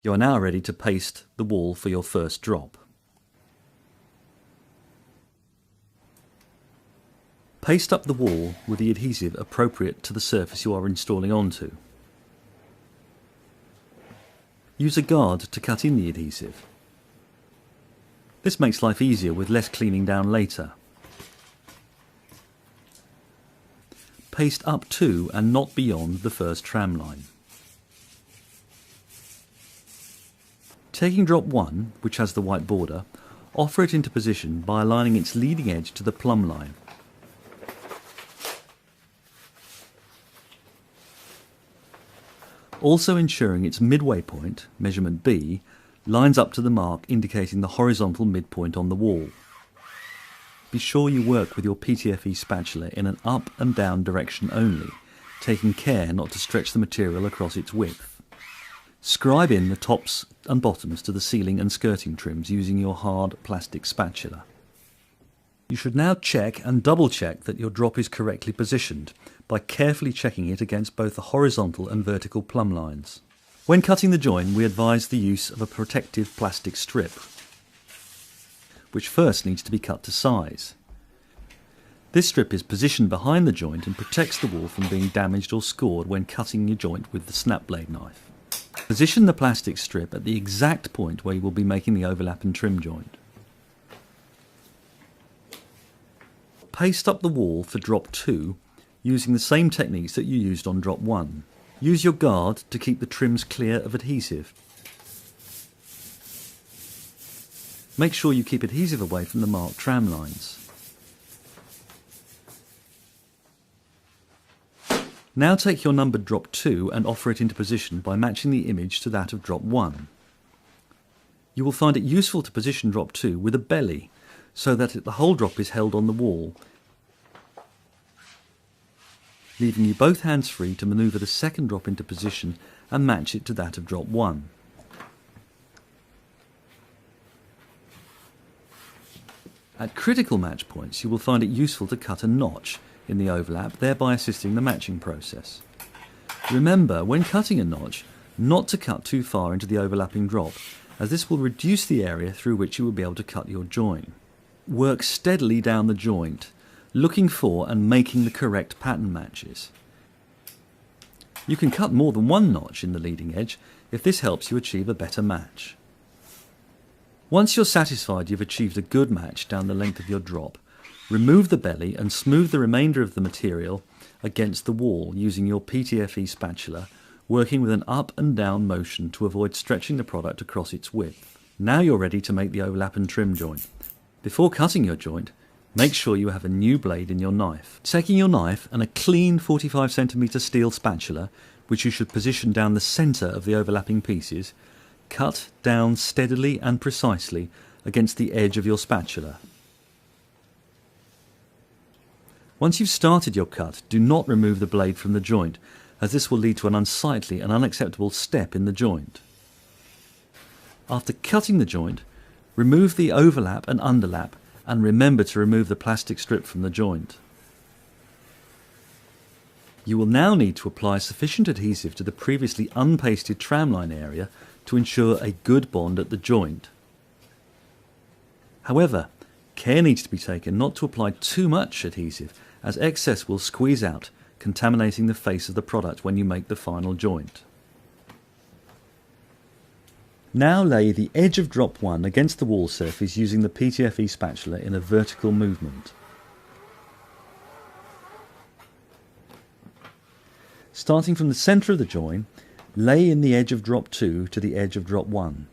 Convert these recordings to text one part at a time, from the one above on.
You are now ready to paste the wall for your first drop. Paste up the wall with the adhesive appropriate to the surface you are installing onto. Use a guard to cut in the adhesive. This makes life easier with less cleaning down later. Paste up to and not beyond the first tram line. Taking drop 1, which has the white border, offer it into position by aligning its leading edge to the plumb line. Also ensuring its midway point, measurement B, lines up to the mark indicating the horizontal midpoint on the wall. Be sure you work with your PTFE spatula in an up and down direction only, taking care not to stretch the material across its width. Scribe in the tops and bottoms to the ceiling and skirting trims using your hard plastic spatula. You should now check and double check that your drop is correctly positioned by carefully checking it against both the horizontal and vertical plumb lines. When cutting the join, we advise the use of a protective plastic strip, which first needs to be cut to size. This strip is positioned behind the joint and protects the wall from being damaged or scored when cutting your joint with the snap blade knife. Position the plastic strip at the exact point where you will be making the overlap and trim joint. Paste up the wall for drop 2 using the same techniques that you used on drop 1. Use your guard to keep the trims clear of adhesive. Make sure you keep adhesive away from the marked tram lines. Now take your numbered drop 2 and offer it into position by matching the image to that of drop 1. You will find it useful to position drop 2 with a belly so that the whole drop is held on the wall, leaving you both hands free to manoeuvre the second drop into position and match it to that of drop 1. At critical match points, you will find it useful to cut a notch in the overlap, thereby assisting the matching process. Remember, when cutting a notch, not to cut too far into the overlapping drop, as this will reduce the area through which you will be able to cut your join. Work steadily down the joint, looking for and making the correct pattern matches. You can cut more than one notch in the leading edge if this helps you achieve a better match. Once you're satisfied you've achieved a good match down the length of your drop, remove the belly and smooth the remainder of the material against the wall using your PTFE spatula, working with an up and down motion to avoid stretching the product across its width. Now you're ready to make the overlap and trim joint. Before cutting your joint, make sure you have a new blade in your knife. Taking your knife and a clean 45cm steel spatula, which you should position down the centre of the overlapping pieces, cut down steadily and precisely against the edge of your spatula. Once you've started your cut, do not remove the blade from the joint, as this will lead to an unsightly and unacceptable step in the joint. After cutting the joint, remove the overlap and underlap and remember to remove the plastic strip from the joint. You will now need to apply sufficient adhesive to the previously unpasted tramline area to ensure a good bond at the joint. However, care needs to be taken not to apply too much adhesive, as excess will squeeze out, contaminating the face of the product when you make the final joint. Now lay the edge of drop 1 against the wall surface using the PTFE spatula in a vertical movement. Starting from the centre of the join, lay in the edge of drop 2 to the edge of drop 1.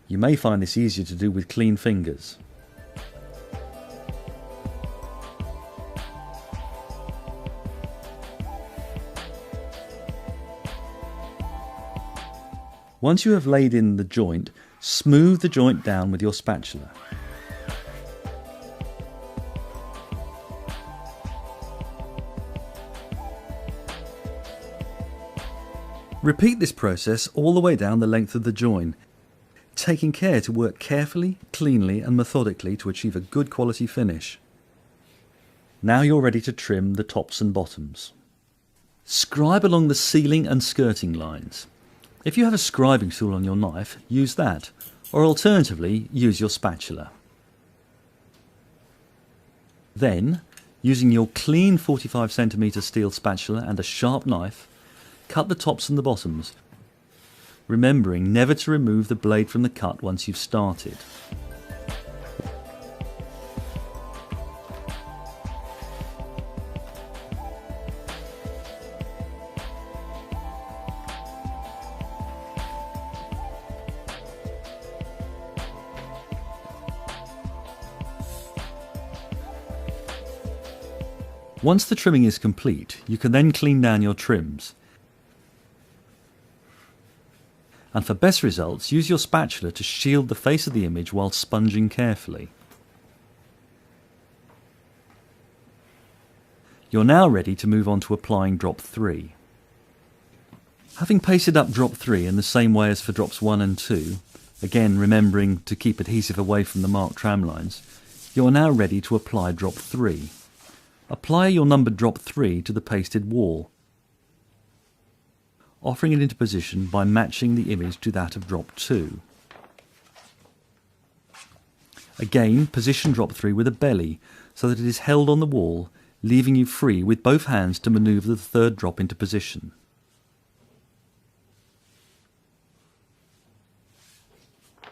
You may find this easier to do with clean fingers. Once you have laid in the joint, smooth the joint down with your spatula. Repeat this process all the way down the length of the join, taking care to work carefully, cleanly and methodically to achieve a good quality finish. Now you're ready to trim the tops and bottoms. Scribe along the ceiling and skirting lines. If you have a scribing tool on your knife, use that, or alternatively, use your spatula. Then, using your clean 45cm steel spatula and a sharp knife, cut the tops and the bottoms, remembering never to remove the blade from the cut once you've started. Once the trimming is complete, you can then clean down your trims. And for best results, use your spatula to shield the face of the image while sponging carefully. You're now ready to move on to applying drop 3. Having pasted up drop 3 in the same way as for drops 1 and 2, again remembering to keep adhesive away from the marked tram lines, you are now ready to apply drop 3. Apply your numbered drop 3 to the pasted wall, offering it into position by matching the image to that of drop 2. Again, position drop 3 with a belly so that it is held on the wall, leaving you free with both hands to manoeuvre the third drop into position.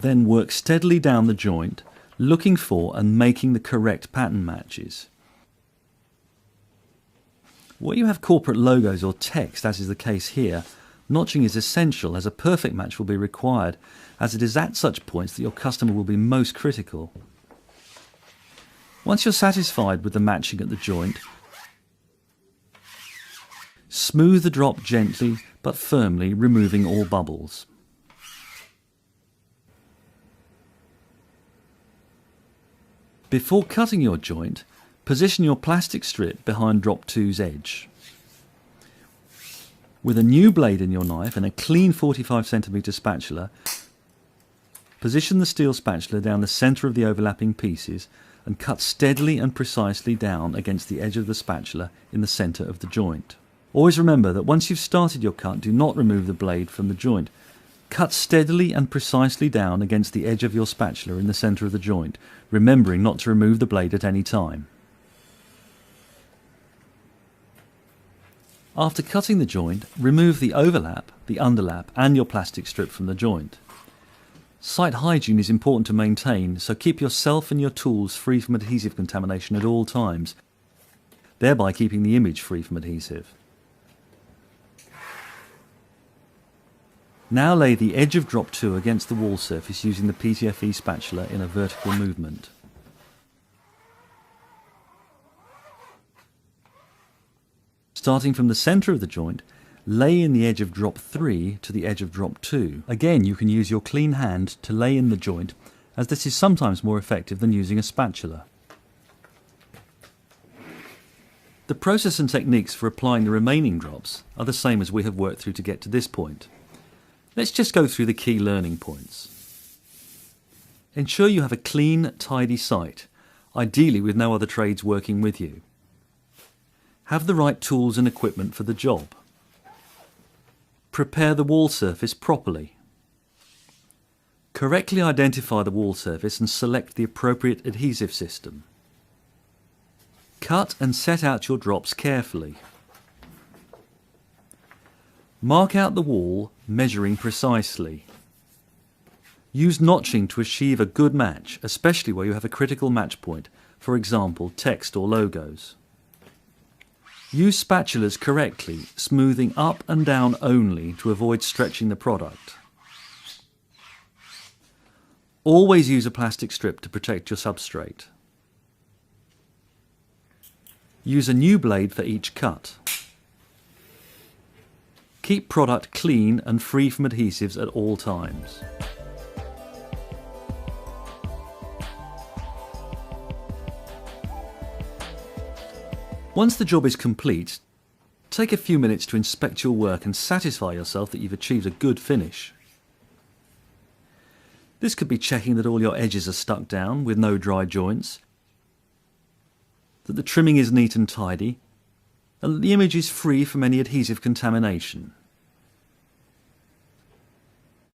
Then work steadily down the joint, looking for and making the correct pattern matches. Where you have corporate logos or text, as is the case here, notching is essential as a perfect match will be required, as it is at such points that your customer will be most critical. Once you're satisfied with the matching at the joint, smooth the drop gently but firmly, removing all bubbles. Before cutting your joint, position your plastic strip behind drop 2's edge. With a new blade in your knife and a clean 45cm spatula, position the steel spatula down the centre of the overlapping pieces and cut steadily and precisely down against the edge of the spatula in the centre of the joint. Always remember that once you've started your cut, do not remove the blade from the joint. Cut steadily and precisely down against the edge of your spatula in the centre of the joint, remembering not to remove the blade at any time. After cutting the joint, remove the overlap, the underlap and your plastic strip from the joint. Site hygiene is important to maintain, so keep yourself and your tools free from adhesive contamination at all times, thereby keeping the image free from adhesive. Now lay the edge of drop 2 against the wall surface using the PTFE spatula in a vertical movement. Starting from the centre of the joint, lay in the edge of drop 3 to the edge of drop 2. Again, you can use your clean hand to lay in the joint, as this is sometimes more effective than using a spatula. The process and techniques for applying the remaining drops are the same as we have worked through to get to this point. Let's just go through the key learning points. Ensure you have a clean, tidy site, ideally with no other trades working with you. Have the right tools and equipment for the job. Prepare the wall surface properly. Correctly identify the wall surface and select the appropriate adhesive system. Cut and set out your drops carefully. Mark out the wall, measuring precisely. Use notching to achieve a good match, especially where you have a critical match point, for example, text or logos. Use spatulas correctly, smoothing up and down only to avoid stretching the product. Always use a plastic strip to protect your substrate. Use a new blade for each cut. Keep product clean and free from adhesives at all times. Once the job is complete, take a few minutes to inspect your work and satisfy yourself that you've achieved a good finish. This could be checking that all your edges are stuck down with no dry joints, that the trimming is neat and tidy, and that the image is free from any adhesive contamination.